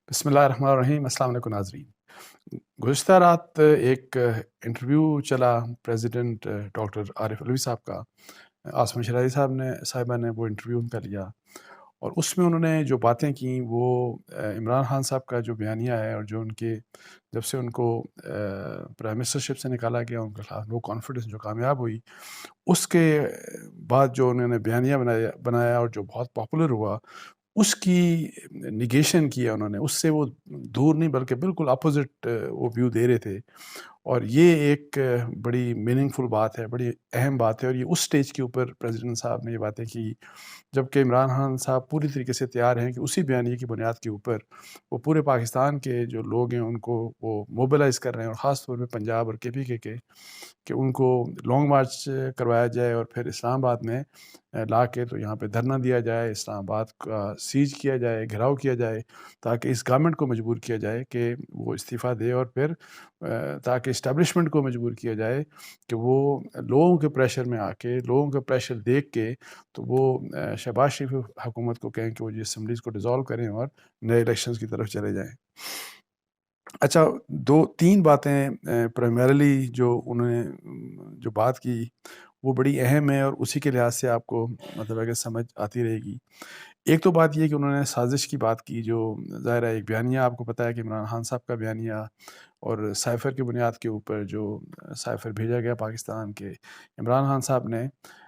بسم اللہ الرحمن الرحیم۔ السلام علیکم ناظرین۔ گزشتہ رات ایک انٹرویو چلا پریزیڈنٹ ڈاکٹر عارف علوی صاحب کا۔ آسمہ شرازی صاحبہ نے وہ انٹرویو ان کا لیا، اور اس میں انہوں نے جو باتیں کیں وہ عمران خان صاحب کا جو بیانیہ ہے، اور جو ان کے جب سے ان کو پرائم منسٹرشپ سے نکالا گیا، ان کے خلاف نو کانفیڈنس جو کامیاب ہوئی، اس کے بعد جو انہوں نے بیانیہ بنایا اور جو بہت پاپولر ہوا، اس کی نگیشن کیا انہوں نے۔ اس سے وہ دور نہیں بلکہ بالکل اپوزٹ وہ ویو دے رہے تھے، اور یہ ایک بڑی میننگ فل بات ہے، بڑی اہم بات ہے، اور یہ اس سٹیج کے اوپر پریزیڈنٹ صاحب نے یہ باتیں کی جبکہ عمران خان صاحب پوری طریقے سے تیار ہیں کہ اسی بیانیے کی بنیاد کے اوپر وہ پورے پاکستان کے جو لوگ ہیں ان کو وہ موبلائز کر رہے ہیں، اور خاص طور پہ پنجاب اور KPK کے کہ ان کو لانگ مارچ کروایا جائے اور پھر اسلام آباد میں لا کے تو یہاں پہ دھرنا دیا جائے، اسلام آباد کا سیج کیا جائے، گھراؤ کیا جائے، تاکہ اس گورنمنٹ کو مجبور کیا جائے کہ وہ استعفیٰ دے، اور پھر تاکہ اسٹیبلشمنٹ کو مجبور کیا جائے کہ وہ لوگوں کے پریشر میں آ کے، لوگوں کا پریشر دیکھ کے تو وہ شہباز شریف حکومت کو کہیں کہ وہ یہ اسمبلیز کو ڈیزالو کریں اور نئے الیکشنز کی طرف چلے جائیں۔ اچھا، تین باتیں پرائمریلی جو انہوں نے جو بات کی وہ بڑی اہم ہے، اور اسی کے لحاظ سے آپ کو مطلب ہے کہ سمجھ آتی رہے گی۔ ایک تو بات یہ کہ انہوں نے سازش کی بات کی، جو ظاہر ہے ایک بیانیہ آپ کو پتہ ہے کہ عمران خان صاحب کا بیانیہ، اور سائفر کی بنیاد کے اوپر جو سائفر بھیجا گیا پاکستان کے، عمران خان صاحب نے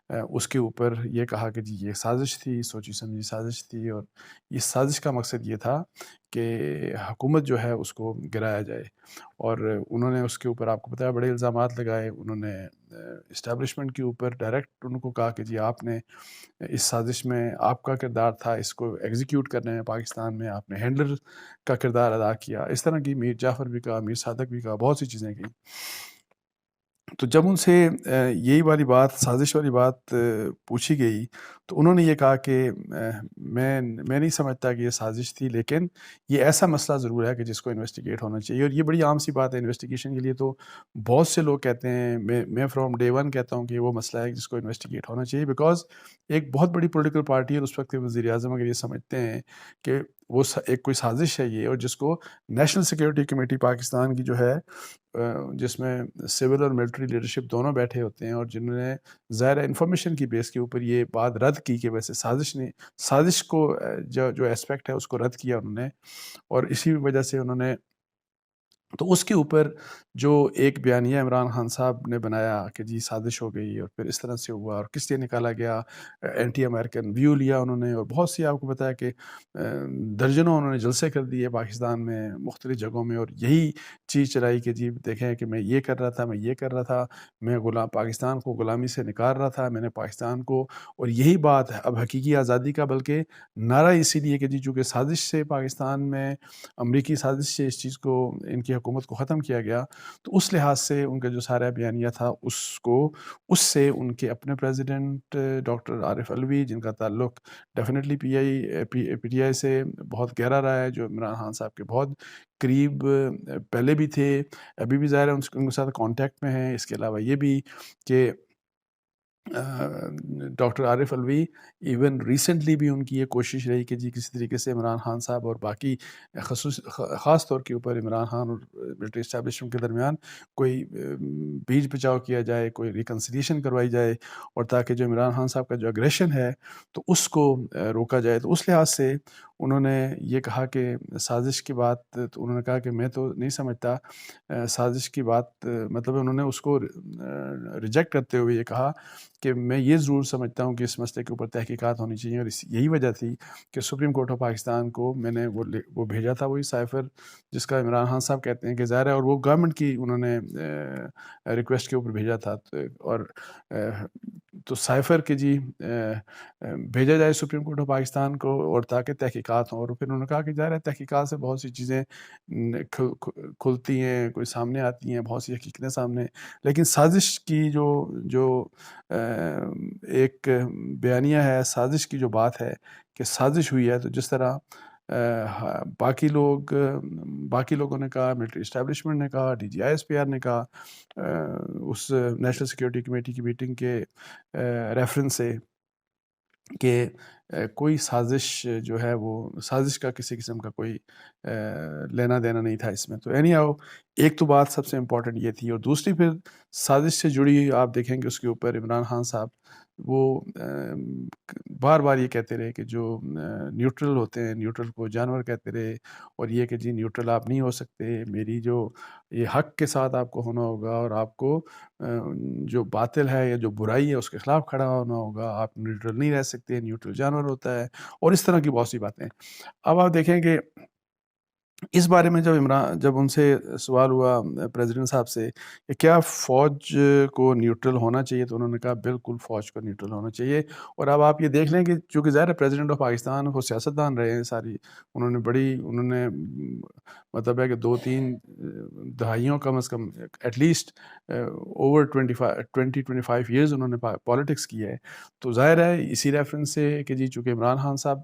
اس کے اوپر یہ کہا کہ جی یہ سازش تھی، سوچی سمجھی سازش تھی، اور اس سازش کا مقصد یہ تھا کہ حکومت جو ہے اس کو گرایا جائے، اور انہوں نے اس کے اوپر آپ کو پتہ ہے بڑے الزامات لگائے۔ انہوں نے اسٹیبلشمنٹ کے اوپر ڈائریکٹ ان کو کہا کہ جی آپ نے اس سازش میں آپ کا کردار تھا، اس کو ایگزیکیوٹ کرنے میں پاکستان میں آپ نے ہینڈلر کا کردار ادا کیا۔ اس طرح کی میر جعفر بھی کہا، میر صادق بھی کہا، بہت سی چیزیں کی۔ تو جب ان سے یہی والی بات، سازش والی بات پوچھی گئی تو انہوں نے یہ کہا کہ میں نہیں سمجھتا کہ یہ سازش تھی، لیکن یہ ایسا مسئلہ ضرور ہے کہ جس کو انویسٹیگیٹ ہونا چاہیے، اور یہ بڑی عام سی بات ہے انویسٹیگیشن کے لیے۔ تو بہت سے لوگ کہتے ہیں، میں فرام ڈے ون کہتا ہوں کہ وہ مسئلہ ہے جس کو انویسٹیگیٹ ہونا چاہیے، بیکاز ایک بہت بڑی پولیٹیکل پارٹی ہے، اور اس وقت کے وزیر اعظم اگر یہ سمجھتے ہیں کہ وہ ایک کوئی سازش ہے یہ، اور جس کو نیشنل سیکیورٹی کمیٹی پاکستان کی جو ہے جس میں سول اور ملٹری لیڈرشپ دونوں بیٹھے ہوتے ہیں، اور جنہوں نے ظاہر انفارمیشن کی بیس کے اوپر یہ بات رد کی کہ ویسے سازش کو جو اسپیکٹ ہے اس کو رد کیا انہوں نے، اور اسی وجہ سے انہوں نے تو اس کے اوپر جو ایک بیانیہ عمران خان صاحب نے بنایا کہ جی سازش ہو گئی، اور پھر اس طرح سے ہوا، اور کس لیے نکالا گیا، اینٹی امریکن ویو لیا انہوں نے، اور بہت سی آپ کو بتایا کہ درجنوں انہوں نے جلسے کر دیے پاکستان میں مختلف جگہوں میں، اور یہی چیز چلائی کہ جی دیکھیں کہ میں یہ کر رہا تھا، میں یہ کر رہا تھا، میں پاکستان کو غلامی سے نکال رہا تھا، میں نے پاکستان کو، اور یہی بات اب حقیقی آزادی کا بلکہ نعرہ اسی لیے کہ جی چونکہ سازش سے پاکستان میں، امریکی سازش سے اس چیز کو، ان کی حکومت کو ختم کیا گیا، تو اس لحاظ سے ان کا جو سارا بیانیہ تھا اس سے ان کے اپنے پریزیڈنٹ ڈاکٹر عارف علوی، جن کا تعلق ڈیفینیٹلی پی ٹی آئی سے بہت گہرا رہا ہے، جو عمران خان صاحب کے بہت قریب پہلے بھی تھے، ابھی بھی ظاہر ہے ان کے ساتھ کانٹیکٹ میں ہیں۔ اس کے علاوہ یہ بھی کہ doctor Arif Alvi even recently بھی ان کی یہ کوشش رہی کہ جی کسی طریقے سے عمران خان صاحب اور باقی خاص طور کے اوپر عمران خان اور ملٹری اسٹیبلشمنٹ کے درمیان کوئی بیچ بچاؤ کیا جائے، کوئی ریکنسیلیشن کروائی جائے، اور تاکہ جو عمران خان صاحب کا جو اگریشن ہے تو اس کو روکا جائے۔ تو اس لحاظ سے انہوں نے یہ کہا کہ سازش کی بات، تو انہوں نے کہا کہ میں تو نہیں سمجھتا سازش کی بات، مطلب انہوں نے اس کو ریجیکٹ کرتے ہوئے یہ کہا کہ میں یہ ضرور سمجھتا ہوں کہ اس مسئلے کے اوپر تحقیقات ہونی چاہیے، اور یہی وجہ تھی کہ سپریم کورٹ آف پاکستان کو میں نے وہ بھیجا تھا، وہی سائفر جس کا عمران خان صاحب کہتے ہیں کہ ظاہر ہے، اور وہ گورنمنٹ کی انہوں نے ریکویسٹ کے اوپر بھیجا تھا، اور تو سائفر کے جی بھیجا جائے سپریم کورٹ آف پاکستان کو، اور تاکہ تحقیقات ہوں۔ اور پھر انہوں نے کہا کہ ظاہر ہے تحقیقات سے بہت سی چیزیں کھلتی ہیں، کوئی سامنے آتی ہیں، بہت سی حقیقتیں سامنے، لیکن سازش کی جو ایک بیانیہ ہے، سازش کی جو بات ہے کہ سازش ہوئی ہے، تو جس طرح باقی لوگوں نے کہا، ملٹری اسٹیبلشمنٹ نے کہا، DGI/SPR نے کہا اس نیشنل سیکیورٹی کمیٹی کی میٹنگ کے ریفرنس سے کہ کوئی سازش جو ہے وہ سازش کا کسی قسم کا کوئی لینا دینا نہیں تھا اس میں. تو اینی ہاؤ ایک تو بات سب سے امپورٹنٹ یہ تھی، اور دوسری پھر سازش سے جڑی آپ دیکھیں کہ اس کے اوپر عمران خان صاحب وہ بار بار یہ کہتے رہے کہ جو نیوٹرل ہوتے ہیں نیوٹرل کو جانور کہتے رہے، اور یہ کہ جی نیوٹرل آپ نہیں ہو سکتے، میری جو یہ حق کے ساتھ آپ کو ہونا ہوگا، اور آپ کو جو باطل ہے یا جو برائی ہے اس کے خلاف کھڑا ہونا ہوگا، آپ نیوٹرل نہیں رہ سکتے، نیوٹرل جانور ہوتا ہے، اور اس طرح کی بہت سی باتیں. اب آپ دیکھیں کہ اس بارے میں جب ان سے سوال ہوا پریزیڈنٹ صاحب سے کہ کیا فوج کو نیوٹرل ہونا چاہیے، تو انہوں نے کہا بالکل فوج کو نیوٹرل ہونا چاہیے. اور اب آپ یہ دیکھ لیں کہ چونکہ ظاہر ہے پریزیڈنٹ آف پاکستان وہ سیاستدان رہے ہیں ساری، انہوں نے مطلب ہے کہ 2-3 دہائیوں کم از کم ایٹ لیسٹ اوور 20-25 ایئرز انہوں نے پالیٹکس کی ہے. تو ظاہر ہے اسی ریفرنس سے کہ جی چونکہ عمران خان صاحب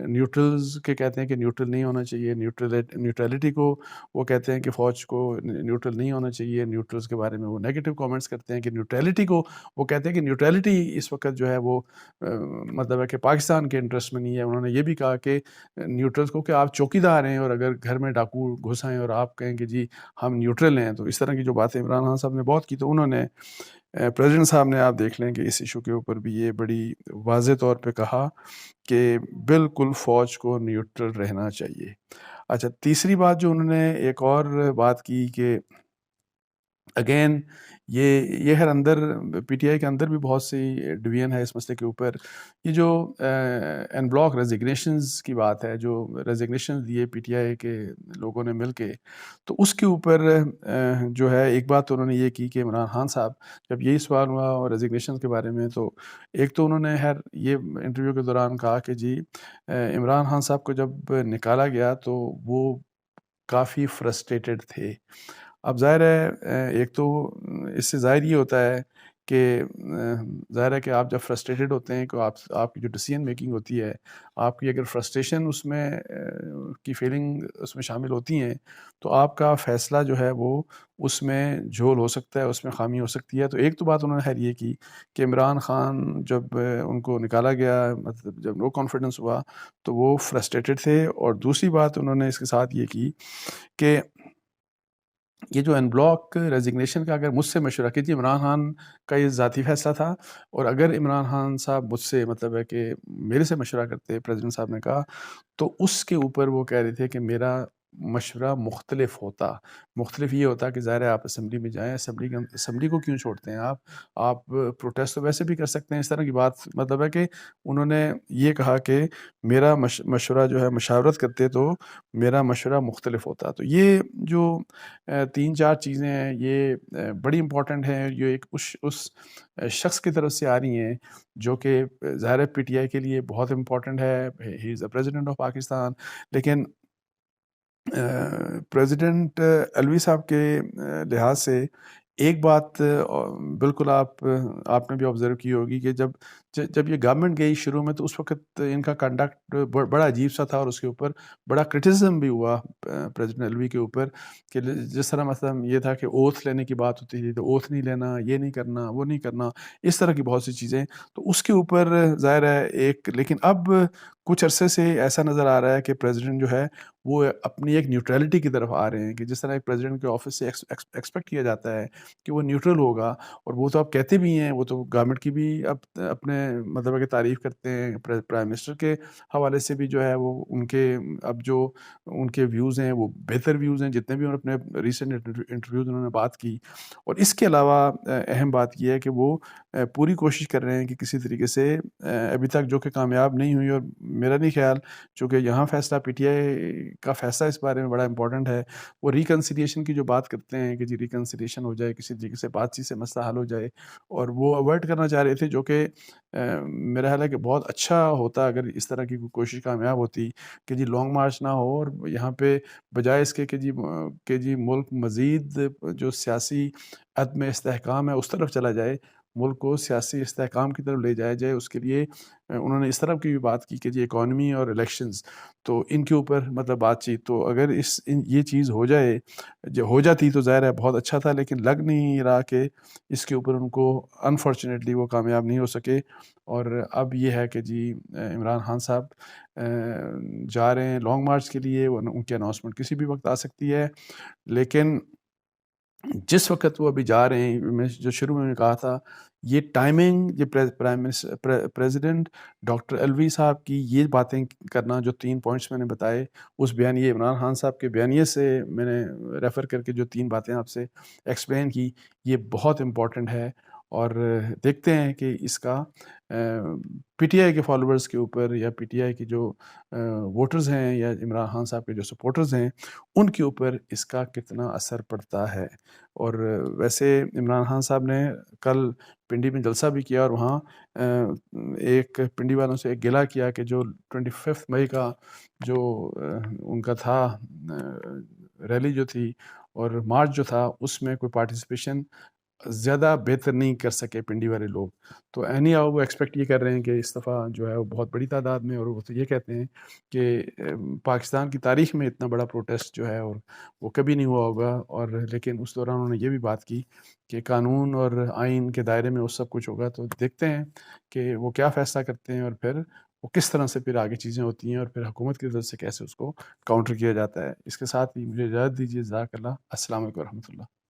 نیوٹرلز کے کہتے ہیں کہ نیوٹرل نہیں ہونا چاہیے، نیوٹرلٹی کو وہ کہتے ہیں کہ فوج کو نیوٹرل نہیں ہونا چاہیے، نیوٹرلز کے بارے میں وہ نیگیٹو کامنٹس کرتے ہیں کہ نیوٹرلٹی کو وہ کہتے ہیں کہ نیوٹرلٹی اس وقت جو ہے وہ مطلب ہے کہ پاکستان کے انٹرسٹ میں نہیں ہے. انہوں نے یہ بھی کہا کہ نیوٹرلز کو کہ آپ چوکی دار ہیں، اور اگر گھر میں ڈاکو گھس آئیں اور آپ کہیں کہ جی ہم نیوٹرل ہیں، تو اس طرح کی جو باتیں عمران خان صاحب نے بہت کی. تو انہوں نے پریزیڈنٹ صاحب نے آپ دیکھ لیں کہ اس ایشو کے اوپر بھی یہ بڑی واضح طور پہ کہا کہ بالکل فوج کو نیوٹرل رہنا چاہیے. اچھا، تیسری بات جو انہوں نے ایک اور بات کی کہ اگین یہ ہر اندر پی ٹی آئی کے اندر بھی بہت سی ڈویژن ہے اس مسئلے کے اوپر. یہ جو این بلاک ریزگنیشنز کی بات ہے، جو ریزگنیشن دیے پی ٹی آئی کے لوگوں نے مل کے، تو اس کے اوپر جو ہے ایک بات تو انہوں نے یہ کی کہ عمران خان صاحب جب یہی سوال ہوا اور ریزگنیشن کے بارے میں، تو ایک تو انہوں نے یہ انٹرویو کے دوران کہا کہ جی عمران خان صاحب کو جب نکالا گیا تو وہ کافی فرسٹریٹڈ تھے. اب ظاہر ہے ایک تو اس سے ظاہر یہ ہوتا ہے کہ ظاہر ہے کہ آپ جب فرسٹریٹڈ ہوتے ہیں کہ آپ کی جو ڈیسیژن میکنگ ہوتی ہے، آپ کی اگر فرسٹریشن اس میں کی فیلنگ اس میں شامل ہوتی ہیں، تو آپ کا فیصلہ جو ہے وہ اس میں جھول ہو سکتا ہے، اس میں خامی ہو سکتی ہے. تو ایک تو بات انہوں نے خیر یہ کی کہ عمران خان جب ان کو نکالا گیا، مطلب جب نو کانفیڈنس ہوا، تو وہ فرسٹریٹڈ تھے. اور دوسری بات انہوں نے اس کے ساتھ یہ کی کہ یہ جو ان بلاک ریزگنیشن کا اگر مجھ سے مشورہ کیجیے، عمران خان کا یہ ذاتی فیصلہ تھا، اور اگر عمران خان صاحب مجھ سے مطلب ہے کہ میرے سے مشورہ کرتے، پریزیڈنٹ صاحب نے کہا، تو اس کے اوپر وہ کہہ رہے تھے کہ میرا مشورہ مختلف ہوتا. مختلف یہ ہوتا کہ ظاہر ہے آپ اسمبلی میں جائیں، اسمبلی کو کیوں چھوڑتے ہیں آپ پروٹیسٹ تو ویسے بھی کر سکتے ہیں. اس طرح کی بات مطلب ہے کہ انہوں نے یہ کہا کہ میرا مشورہ جو ہے مشاورت کرتے تو میرا مشورہ مختلف ہوتا. تو یہ جو 3-4 چیزیں ہیں یہ بڑی امپورٹنٹ ہیں، یہ ایک اس شخص کی طرف سے آ رہی ہیں جو کہ ظاہر پی ٹی آئی کے لیے بہت امپورٹنٹ ہے. ہی از اے پریزیڈنٹ آف پاکستان. لیکن پریزیڈنٹ علوی صاحب کے لحاظ سے ایک بات بالکل آپ نے بھی آبزرو کی ہوگی کہ جب یہ گورنمنٹ گئی شروع میں، تو اس وقت ان کا کنڈکٹ بڑا عجیب سا تھا، اور اس کے اوپر بڑا کرٹیسزم بھی ہوا پریزیڈنٹ علوی کے اوپر کہ جس طرح مثلا یہ تھا کہ اوتھ لینے کی بات ہوتی تھی، تو اوتھ نہیں لینا، یہ نہیں کرنا، وہ نہیں کرنا، اس طرح کی بہت سی چیزیں. تو اس کے اوپر ظاہر ہے لیکن اب کچھ عرصے سے ایسا نظر آ رہا ہے کہ پریزیڈنٹ جو ہے وہ اپنی ایک نیوٹرلٹی کی طرف آ رہے ہیں، کہ جس طرح ایک پریزیڈنٹ کے آفس سے ایکسپیکٹ کیا جاتا ہے کہ وہ نیوٹرل ہوگا، اور وہ تو اب کہتے بھی ہیں، وہ تو گورنمنٹ کی بھی اب اپنے مطلب کہ تعریف کرتے ہیں، پرائم منسٹر کے حوالے سے بھی جو ہے وہ ان کے اب جو ان کے ویوز ہیں وہ بہتر ویوز ہیں، جتنے بھی انہوں نے اپنے ریسنٹ انٹرویوز انہوں نے بات کی. اور اس کے علاوہ اہم بات یہ ہے کہ وہ پوری کوشش کر رہے ہیں کہ کسی طریقے سے ابھی تک جو کہ کامیاب نہیں ہوئی، اور میرا نہیں خیال، چونکہ یہاں فیصلہ پی ٹی آئی کا فیصلہ اس بارے میں بڑا امپورٹنٹ ہے، وہ ریکنسیلیشن کی جو بات کرتے ہیں کہ جی ریکنسیلیشن ہو جائے، کسی طریقے سے بات چیت سے مسئلہ حل ہو جائے، اور وہ اوائڈ کرنا چاہ رہے تھے، جو کہ میرا خیال ہے کہ بہت اچھا ہوتا اگر اس طرح کی کوشش کامیاب ہوتی کہ جی لانگ مارچ نہ ہو، اور یہاں پہ بجائے اس کے کہ جی ملک مزید جو سیاسی عدم استحکام ہے اس طرف چلا جائے، ملک کو سیاسی استحکام کی طرف لے جایا جائے، اس کے لیے انہوں نے اس طرح کی بھی بات کی کہ جی اکانومی اور الیکشنز، تو ان کے اوپر مطلب بات چیت، تو اگر یہ چیز ہو جائے، جو ہو جاتی تو ظاہر ہے بہت اچھا تھا، لیکن لگ نہیں رہا کہ اس کے اوپر ان کو انفارچونیٹلی وہ کامیاب نہیں ہو سکے۔ اور اب یہ ہے کہ جی عمران خان صاحب جا رہے ہیں لانگ مارچ کے لیے، ان کی اناؤنسمنٹ کسی بھی وقت آ سکتی ہے، لیکن جس وقت وہ ابھی جا رہے ہیں، میں جو شروع میں کہا تھا، یہ ٹائمنگ، یہ پریزیڈنٹ ڈاکٹر الوی صاحب کی یہ باتیں کرنا، جو 3 پوائنٹس میں نے بتائے، اس بیانیے عمران خان صاحب کے بیانیے سے میں نے ریفر کر کے جو 3 باتیں آپ سے ایکسپلین کی، یہ بہت امپورٹنٹ ہے۔ اور دیکھتے ہیں کہ اس کا پی ٹی آئی کے فالوورز کے اوپر، یا پی ٹی آئی کے جو ووٹرز ہیں، یا عمران خان صاحب کے جو سپورٹرز ہیں، ان کے اوپر اس کا کتنا اثر پڑتا ہے۔ اور ویسے عمران خان صاحب نے کل پنڈی میں جلسہ بھی کیا، اور وہاں ایک پنڈی والوں سے ایک گلہ کیا کہ جو 25 مئی کا جو ان کا تھا ریلی جو تھی اور مارچ جو تھا، اس میں کوئی پارٹیسپیشن زیادہ بہتر نہیں کر سکے پنڈی والے لوگ۔ تو اینی ہاؤ وہ ایکسپیکٹ یہ کر رہے ہیں کہ اس دفعہ جو ہے وہ بہت بڑی تعداد میں، اور وہ تو یہ کہتے ہیں کہ پاکستان کی تاریخ میں اتنا بڑا پروٹیسٹ جو ہے اور وہ کبھی نہیں ہوا ہوگا۔ اور لیکن اس دوران انہوں نے یہ بھی بات کی کہ قانون اور آئین کے دائرے میں وہ سب کچھ ہوگا، تو دیکھتے ہیں کہ وہ کیا فیصلہ کرتے ہیں، اور پھر وہ کس طرح سے پھر آگے چیزیں ہوتی ہیں، اور پھر حکومت کی طرف سے کیسے اس کو کاؤنٹر کیا جاتا ہے۔ اس کے ساتھ ہی مجھے اجازت دیجیے، جزاک اللہ، السلام علیکم ورحمۃ اللہ۔